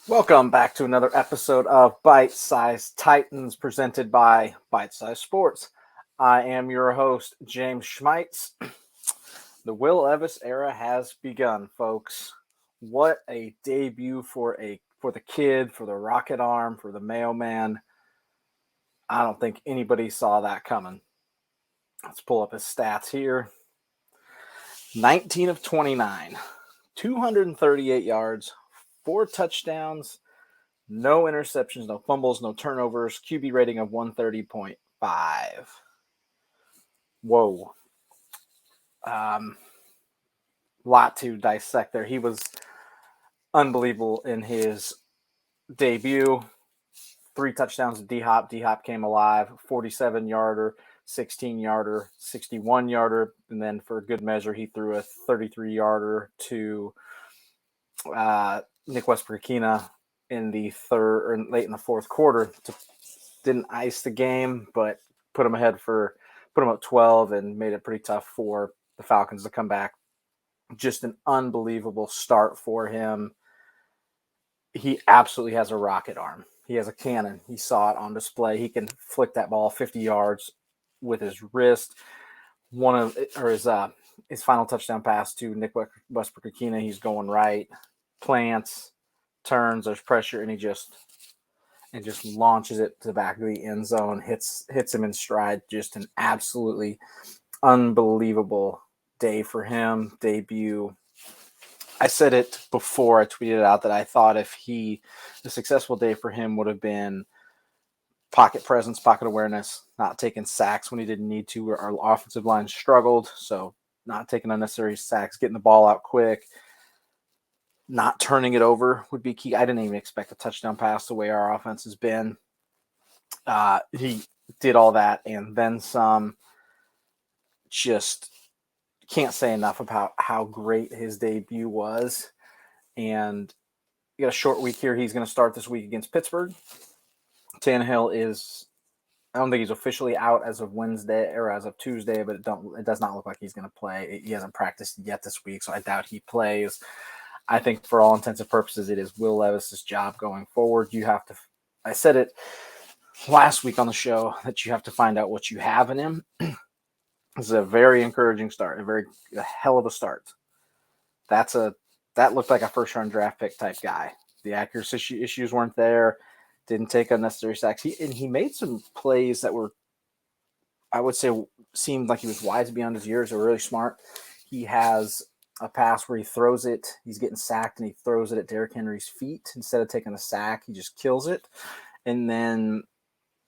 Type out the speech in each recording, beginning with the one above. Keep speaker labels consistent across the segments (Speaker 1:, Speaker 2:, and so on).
Speaker 1: Welcome back to another episode of Bite Size Titans presented by Bite Size Sports. I am your host, James Schmeitz. The Will Levis era has begun, folks. What a debut for the kid, for the rocket arm, for the mailman. I don't think anybody saw that coming. Let's pull up his stats here. 19 of 29, 238 yards, 4 touchdowns, no interceptions, no fumbles, no turnovers, QB rating of 130.5. Whoa. Lot to dissect there. He was unbelievable in his debut. 3 touchdowns to D-Hop. D-Hop came alive. 47-yarder, 16-yarder, 61-yarder. And then for good measure, he threw a 33-yarder to Nick Westbrook-Akina in the third or late in the fourth quarter. Didn't ice the game, but put him up 12 and made it pretty tough for the Falcons to come back. Just an unbelievable start for him. He absolutely has a rocket arm. He has a cannon. He saw it on display. He can flick that ball 50 yards with his wrist. His final touchdown pass to Nick Westbrook-Akina, he's going right, plants, turns, there's pressure, and he just launches it to the back of the end zone, hits him in stride. Just an absolutely unbelievable day for him, debut. I said it before I tweeted out that I thought the successful day for him would have been pocket presence, pocket awareness, not taking sacks when he didn't need to. Our offensive line struggled, so not taking unnecessary sacks, getting the ball out quick, not turning it over would be key. I didn't even expect a touchdown pass the way our offense has been. He did all that and then some. Just can't say enough about how great his debut was. And you got a short week here. He's going to start this week against Pittsburgh. Tannehill I don't think he's officially out as of Wednesday or as of Tuesday, but it does not look like he's going to play. He hasn't practiced yet this week, so I doubt he plays. I think for all intents and purposes, it is Will Levis' job going forward. I said it last week on the show that you have to find out what you have in him. This is a very encouraging start, a hell of a start. That looked like a first-round draft pick type guy. The accuracy issues weren't there. Didn't take unnecessary sacks. He made some plays that were, I would say, seemed like he was wise beyond his years. Or really smart. He has a pass where he throws it. He's getting sacked, and he throws it at Derrick Henry's feet instead of taking a sack. He just kills it. And then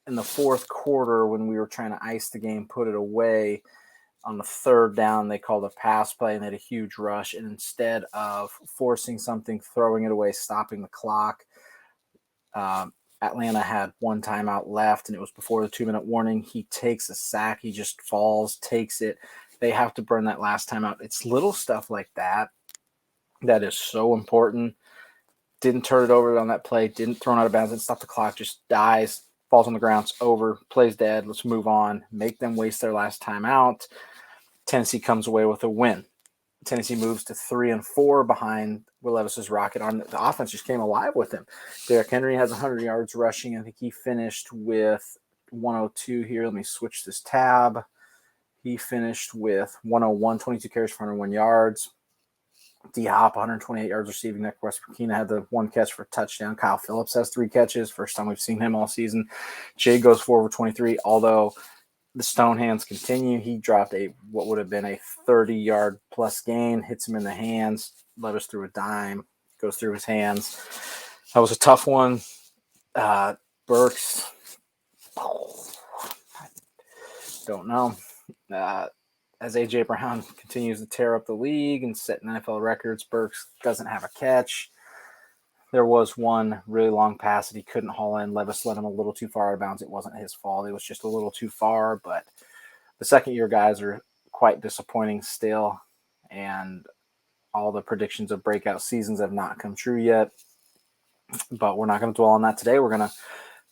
Speaker 1: in the fourth quarter, when we were trying to ice the game, put it away, on the third down, they called a pass play and they had a huge rush. And instead of forcing something, throwing it away, stopping the clock, Atlanta had one timeout left, and it was before the 2-minute warning. He takes a sack. He just falls, takes it. They have to burn that last timeout. It's little stuff like that that is so important. Didn't turn it over on that play. Didn't throw it out of bounds. Didn't stop the clock. Just dies, falls on the ground. It's over. Plays dead. Let's move on. Make them waste their last timeout. Tennessee comes away with a win. Tennessee moves to 3-4 behind Will Levis's rocket arm. The offense just came alive with him. Derrick Henry has 100 yards rushing. I think he finished with 102 here. Let me switch this tab. He finished with 101, 22 carries for 101 yards. D-Hop, 128 yards receiving. Nick Westbrook-Akina had the 1 catch for a touchdown. Kyle Phillips has 3 catches. First time we've seen him all season. Jay goes 4 for 23, although the stone hands continue. He dropped what would have been a 30-yard plus gain, hits him in the hands. Levis threw a dime, goes through his hands. That was a tough one. Burks, don't know. As A.J. Brown continues to tear up the league and set NFL records, Burks doesn't have a catch. There was one really long pass that he couldn't haul in. Levis let him a little too far out of bounds. It wasn't his fault. It was just a little too far. But the second-year guys are quite disappointing still, and all the predictions of breakout seasons have not come true yet. But we're not going to dwell on that today. We're going to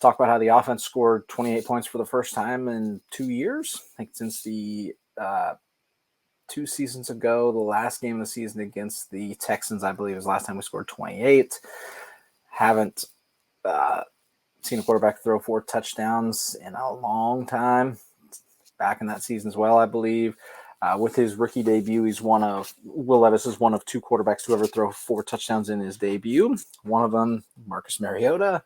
Speaker 1: talk about how the offense scored 28 points for the first time in 2 years. I think since the 2 seasons ago, the last game of the season against the Texans, I believe, was the last time we scored 28. Haven't seen a quarterback throw 4 touchdowns in a long time. Back in that season as well, I believe. With his rookie debut, Will Levis is one of 2 quarterbacks to ever throw 4 touchdowns in his debut. One of them, Marcus Mariota.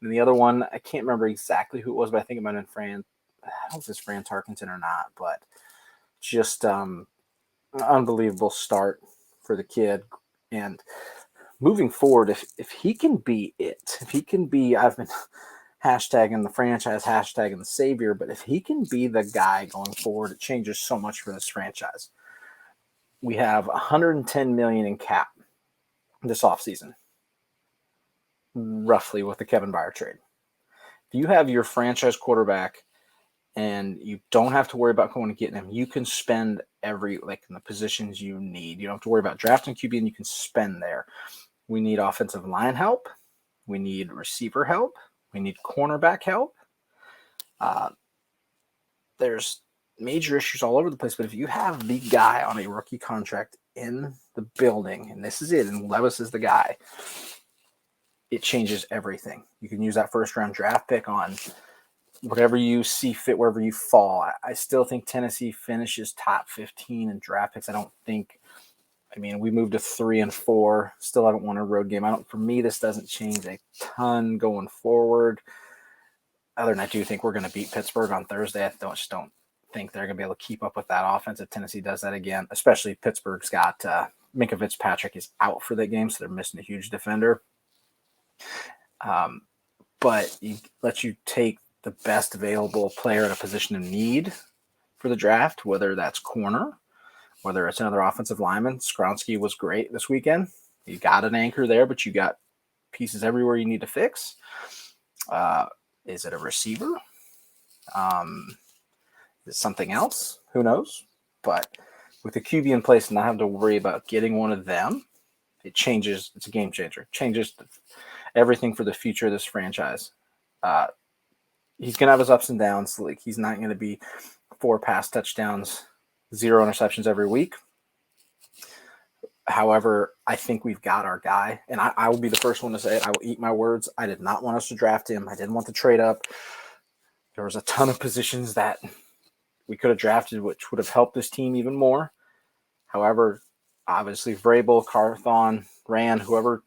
Speaker 1: And the other one, I can't remember exactly who it was, but I think it might have been I don't know if it's Fran Tarkenton or not, but just unbelievable start for the kid. And moving forward, if he can be it, if he can be, I've been hashtagging the franchise, hashtagging the savior, but if he can be the guy going forward, it changes so much for this franchise. We have $110 million in cap this offseason, roughly, with the Kevin Byard trade. If you have your franchise quarterback and you don't have to worry about going and getting him, you can spend in the positions you need. You don't have to worry about drafting QB, and you can spend there. We need offensive line help. We need receiver help. We need cornerback help. There's major issues all over the place, but if you have the guy on a rookie contract in the building, and this is it, and Levis is the guy, it changes everything. You can use that first-round draft pick on whatever you see fit, wherever you fall. I still think Tennessee finishes top 15 in draft picks. We moved to 3 and 4. Still haven't won a road game. For me, this doesn't change a ton going forward. Other than I do think we're going to beat Pittsburgh on Thursday. I just don't think they're going to be able to keep up with that offense if Tennessee does that again. Especially Pittsburgh's got Minkah Fitzpatrick is out for that game, so they're missing a huge defender. But it lets you take the best available player at a position of need for the draft, whether that's corner, whether it's another offensive lineman. Skronsky was great this weekend. You got an anchor there, but you got pieces everywhere you need to fix. Is it a receiver? Is it something else? Who knows? But with the QB in place and not having to worry about getting one of them, it changes. It's a game changer. It changes everything for the future of this franchise. He's going to have his ups and downs. Like, he's not going to be 4 pass touchdowns, 0 interceptions every week. However, I think we've got our guy, and I will be the first one to say it. I will eat my words. I did not want us to draft him. I didn't want to trade up. There was a ton of positions that we could have drafted, which would have helped this team even more. However, obviously, Vrabel, Carthon, Rand, whoever,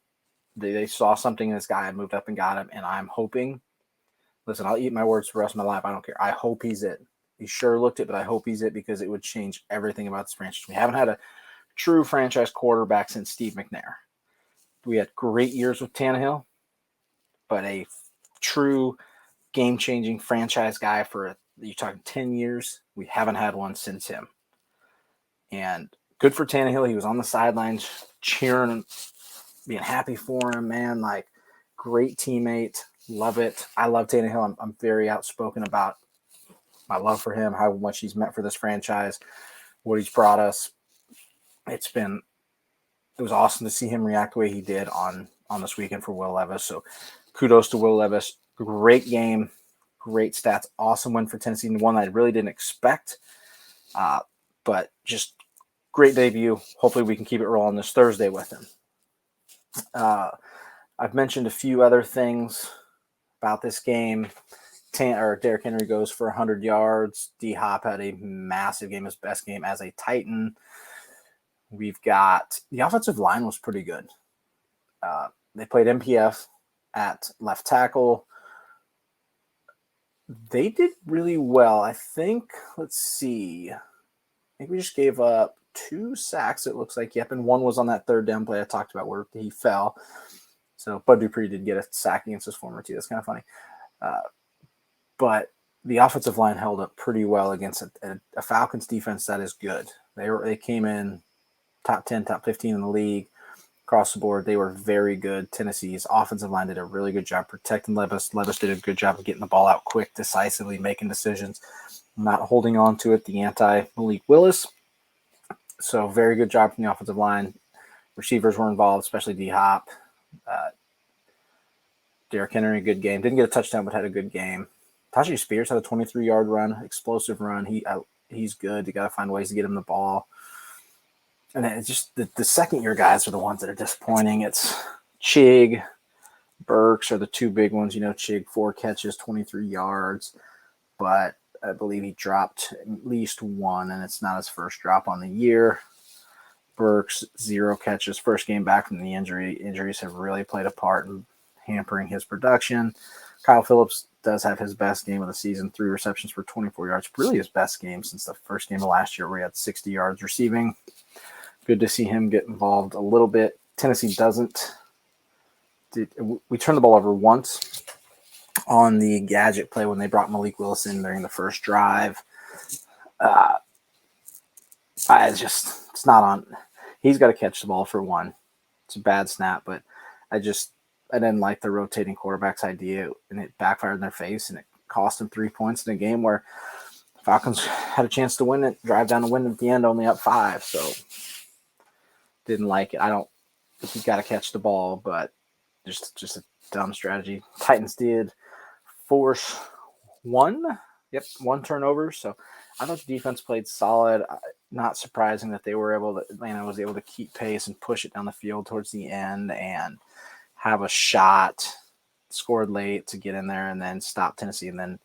Speaker 1: they saw something in this guy and moved up and got him, and I'm hoping. Listen, I'll eat my words for the rest of my life. I don't care. I hope he's it. He sure looked it, but I hope he's it because it would change everything about this franchise. We haven't had a true franchise quarterback since Steve McNair. We had great years with Tannehill, but a true game-changing franchise guy for, you're talking 10 years, we haven't had one since him. And good for Tannehill. He was on the sidelines cheering and being happy for him, man. Like, great teammate. Love it. I love Tannehill. I'm very outspoken about my love for him, how much he's meant for this franchise, what he's brought us. It was awesome to see him react the way he did on this weekend for Will Levis. So kudos to Will Levis. Great game, great stats, awesome win for Tennessee, one that I really didn't expect. But just great debut. Hopefully we can keep it rolling this Thursday with him. I've mentioned a few other things about this game. Derrick Henry goes for 100 yards. D-Hop had a massive game, his best game as a Titan. We've got the offensive line was pretty good. They played MPF at left tackle. They did really well. I think, let's see. I think we just gave up 2 sacks, it looks like. Yep, and one was on that third down play I talked about where he fell. So Bud Dupree did get a sack against his former team. That's kind of funny. But the offensive line held up pretty well against a Falcons defense that is good. They came in top 10, top 15 in the league across the board. They were very good. Tennessee's offensive line did a really good job protecting Levis. Levis did a good job of getting the ball out quick, decisively, making decisions, not holding on to it, the anti-Malik Willis. So very good job from the offensive line. Receivers were involved, especially D-Hop. Derrick Henry, good game. Didn't get a touchdown, but had a good game. Tajay Spears had a 23-yard run, explosive run. He's good. You got to find ways to get him the ball. And then it's just the second-year guys are the ones that are disappointing. It's Chig, Burks are the two big ones. Chig, 4 catches, 23 yards, but I believe he dropped at least one, and it's not his first drop on the year. Burks, 0 catches, first game back from the injury. Injuries have really played a part in hampering his production. Kyle Phillips does have his best game of the season, 3 receptions for 24 yards. Really his best game since the first game of last year where he had 60 yards receiving. Good to see him get involved a little bit. Tennessee doesn't. We turned the ball over once on the gadget play when they brought Malik Willis in during the first drive. It's not on. He's got to catch the ball for one. It's a bad snap, but I didn't like the rotating quarterbacks idea, and it backfired in their face, and it cost them 3 points in a game where Falcons had a chance to win it, drive down and win at the end, only up 5. So didn't like it. I don't think you got to catch the ball, but just a dumb strategy. Titans did force one turnover. So I thought the defense played solid. Not surprising that Atlanta was able to keep pace and push it down the field towards the end and have a shot, scored late to get in there and then stop Tennessee and then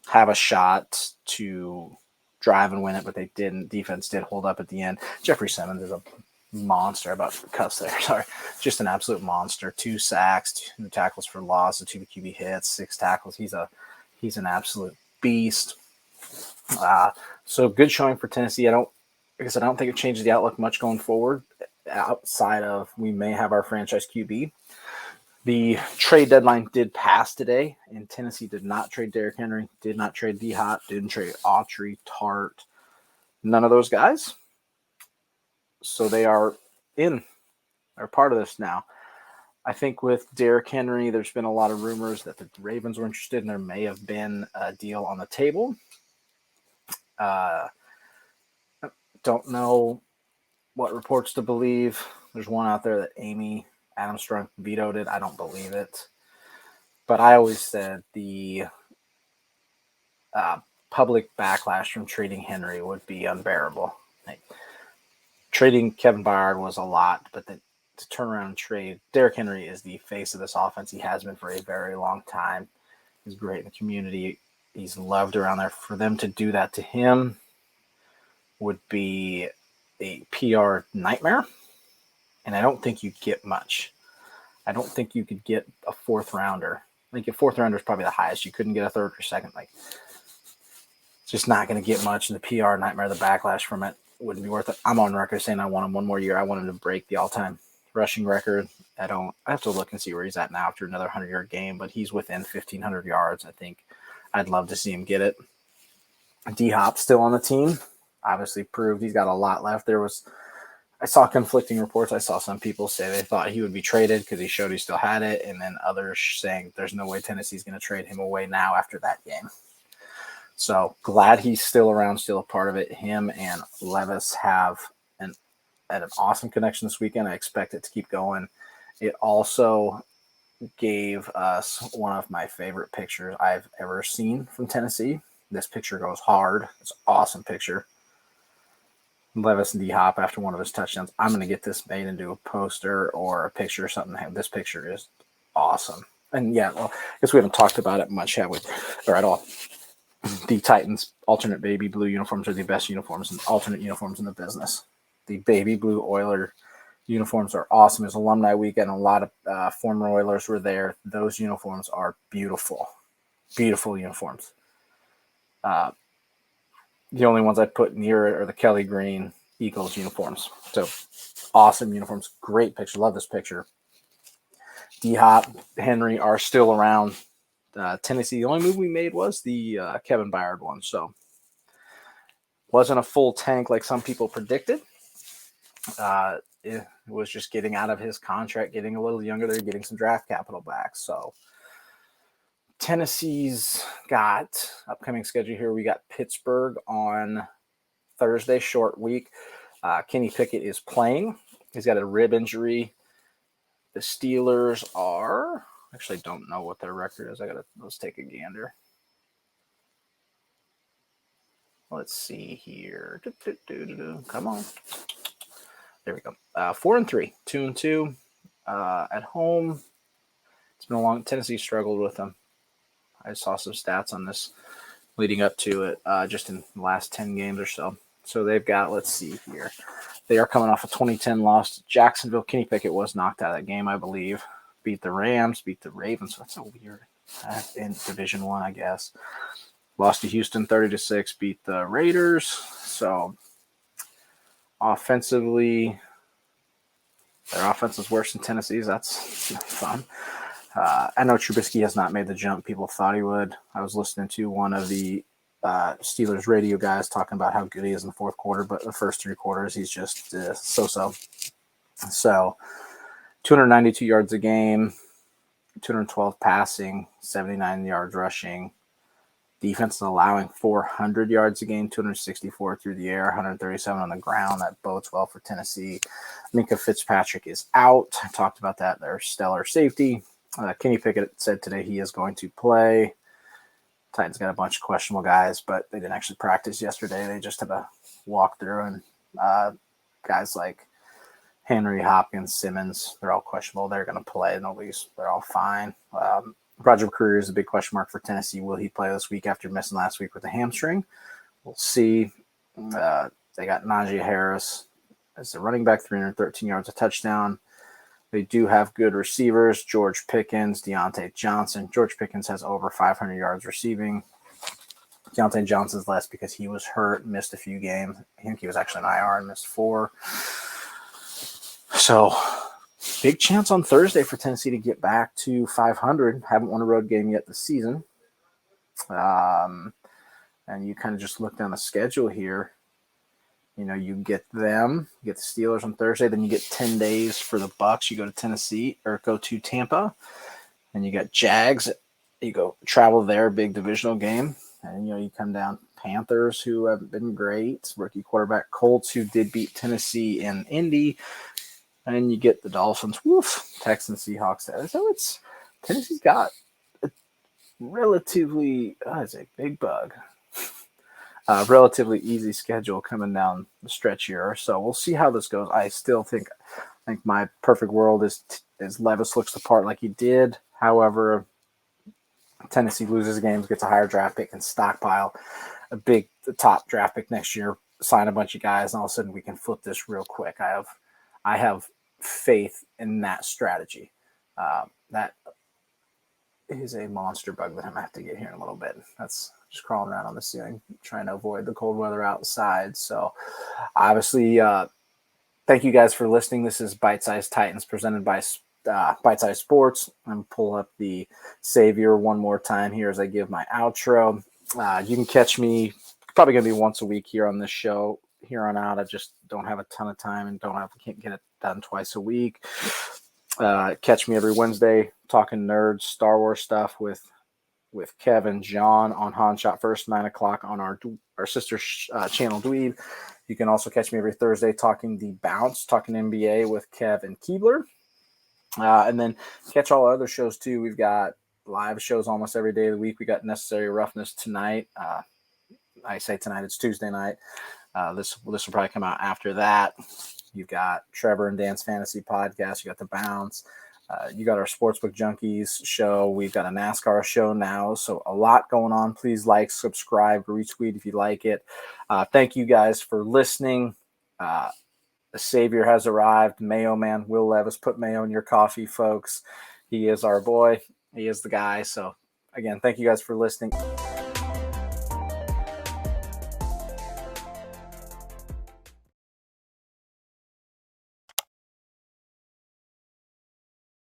Speaker 1: have a shot to drive and win it, but they didn't. Defense did hold up at the end. Jeffrey Simmons is a monster. About to cuss there. Sorry. Just an absolute monster. 2 sacks, 2 tackles for loss, 2 QB hits, 6 tackles. He's an absolute beast. So good showing for Tennessee. I don't think it changes the outlook much going forward outside of we may have our franchise QB. The trade deadline did pass today, and Tennessee did not trade Derrick Henry, did not trade D-Hop, didn't trade Autry, Tart, none of those guys. So they are part of this now. I think with Derrick Henry, there's been a lot of rumors that the Ravens were interested, and there may have been a deal on the table. Don't know what reports to believe. There's one out there that Amy Adams-Strunk vetoed it. I don't believe it. But I always said the public backlash from trading Henry would be unbearable. Trading Kevin Byard was a lot, but to turn around and trade Derrick Henry is the face of this offense. He has been for a very long time. He's great in the community. He's loved around there. For them to do that to him would be a PR nightmare, and I don't think you'd get much. I don't think you could get a 4th rounder. I think a 4th rounder is probably the highest. You couldn't get a 3rd or 2nd. It's just not going to get much, and the PR nightmare, the backlash from it wouldn't be worth it. I'm on record saying I want him one more year. I want him to break the all-time rushing record. I have to look and see where he's at now after another 100-yard game, but he's within 1,500 yards. I think I'd love to see him get it. D-Hop still on the team. Obviously proved he's got a lot left. I saw conflicting reports. I saw some people say they thought he would be traded because he showed he still had it, and then others saying there's no way Tennessee's going to trade him away now after that game. So glad he's still around, still a part of it. Him and Levis have an awesome connection this weekend. I expect it to keep going. It also gave us one of my favorite pictures I've ever seen from Tennessee. This picture goes hard. It's an awesome picture. Levis and D-Hop after one of his touchdowns. I'm going to get this made into a poster or a picture or something. This picture is awesome. And yeah, well, I guess we haven't talked about it much, have we? Or at all. The Titans alternate baby blue uniforms are the best uniforms and alternate uniforms in the business. The baby blue Oiler uniforms are awesome. It's alumni weekend. A lot of former Oilers were there. Those uniforms are beautiful. Beautiful uniforms. The only ones I'd put near it are the Kelly Green Eagles uniforms. So awesome uniforms. Great picture. Love this picture. D-Hop, Henry are still around. Tennessee, the only move we made was the Kevin Byard one. So wasn't a full tank like some people predicted. It was just getting out of his contract, getting a little younger there, getting some draft capital back. So Tennessee's got upcoming schedule here. We got Pittsburgh on Thursday, short week. Kenny Pickett is playing. He's got a rib injury. The Steelers are actually don't know what their record is. Let's take a gander. Let's see here. Come on. There we go. 4-3, 2-2 at home. It's been a long. Tennessee struggled with them. I saw some stats on this leading up to it, just in the last 10 games or so. So they've got, let's see here. They are coming off a 2010 loss to Jacksonville. Kenny Pickett was knocked out of that game, I believe. Beat the Rams, beat the Ravens. So that's a weird in Division I, I guess. Lost to Houston 30-6, beat the Raiders. So offensively, their offense is worse than Tennessee's. That's fun. I know Trubisky has not made the jump people thought he would. I was listening to one of the Steelers radio guys talking about how good he is in the fourth quarter, but the first 3 quarters, he's just so-so. So 292 yards a game, 212 passing, 79 yards rushing. Defense is allowing 400 yards a game, 264 through the air, 137 on the ground. That bodes well for Tennessee. Minkah Fitzpatrick is out. I talked about that. Their stellar safety. Kenny Pickett said today he is going to play. Titans got a bunch of questionable guys, but they didn't actually practice yesterday. They just had a walkthrough, and guys like Henry, Hopkins, Simmons, they're all questionable. They're going to play. They're all fine. Roger McCreary is a big question mark for Tennessee. Will he play this week after missing last week with a hamstring? We'll see. They got Najee Harris as a running back, 313 yards, a touchdown. They do have good receivers, George Pickens, Deontay Johnson. George Pickens has over 500 yards receiving. Deontay Johnson's less because he was hurt, missed a few games. I think he was actually an IR and missed 4. So big chance on Thursday for Tennessee to get back to 500. Haven't won a road game yet this season. And you kind of just look down the schedule here. You know, you get them, you get the Steelers on Thursday, then you get 10 days for the Bucs. You go to Tennessee or go to Tampa, and you got Jags. You go travel there, big divisional game, and you come down Panthers, who have been great, rookie quarterback Colts, who did beat Tennessee and Indy, and you get the Dolphins, Texans, Seahawks. So Tennessee's got a relatively, it's a big bug. Relatively easy schedule coming down the stretch here. So we'll see how this goes. I still think my perfect world is Levis looks the part like he did. However, Tennessee loses games, gets a higher draft pick, and stockpile the top draft pick next year, sign a bunch of guys, and all of a sudden we can flip this real quick. I have faith in that strategy. That is a monster bug that I'm going to have to get here in a little bit. That's just crawling around on the ceiling, trying to avoid the cold weather outside. So obviously, thank you guys for listening. This is Bite Size Titans presented by Bite Size Sports. I'm going to pull up the Savior one more time here as I give my outro. You can catch me probably going to be once a week here on this show. Here on out, I just don't have a ton of time and can't get it done twice a week. Catch me every Wednesday talking nerds, Star Wars stuff with Kev and John on Han Shot First, 9 o'clock on our sister channel dDweeb. You can also catch me every Thursday talking The Bounce, talking NBA with Kev and Keebler. And then catch all our other shows too. We've got live shows almost every day of the week. We got Necessary Roughness tonight. I say tonight, it's Tuesday night. This will probably come out after that. You've got Trevor and Dan's Fantasy Podcast. You got The Bounce. You got our Sportsbook Junkies show. We've got a NASCAR show now. So a lot going on. Please like, subscribe, retweet if you like it. Thank you guys for listening. The Savior has arrived. Mayo Man, Will Levis. Put mayo in your coffee, folks. He is our boy. He is the guy. So, again, thank you guys for listening.